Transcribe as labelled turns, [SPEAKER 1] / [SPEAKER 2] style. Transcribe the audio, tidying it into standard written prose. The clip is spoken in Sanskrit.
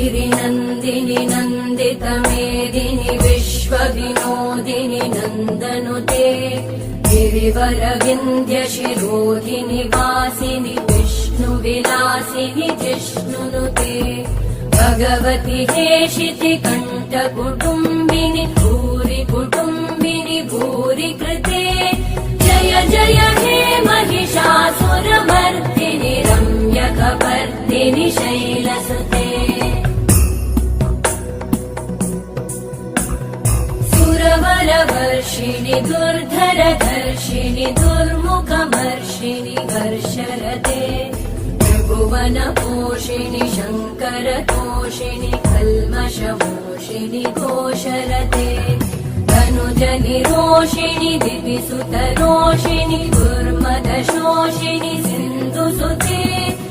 [SPEAKER 1] गिरिनन्दिनि नन्दितमेदिनि विश्वविनोदिनि नन्दनुते गिरिवरविन्द्यशिरोधिनि वासिनि विष्णुविलासिनि जिष्णुनुते भगवति हेशिति कण्ठकुटुम्बिनि भूरि कुटुम्बिनि भूरि कृते जय जय हे महिषासुरमर्दिनि रम्यकपर्दिनि शैलसुते सुरवरवर्षिणि दुर्धरधर्षिणि दुर्मुखमर्षिणि वर्षरते त्रिभुवनपोषिणि शङ्करतोषिणि कल्मषमोषिणि घोषरते तनुजनिरोषिणि दिविसुतरोषिणि दुर्मदशोषिणि सिन्धुसुते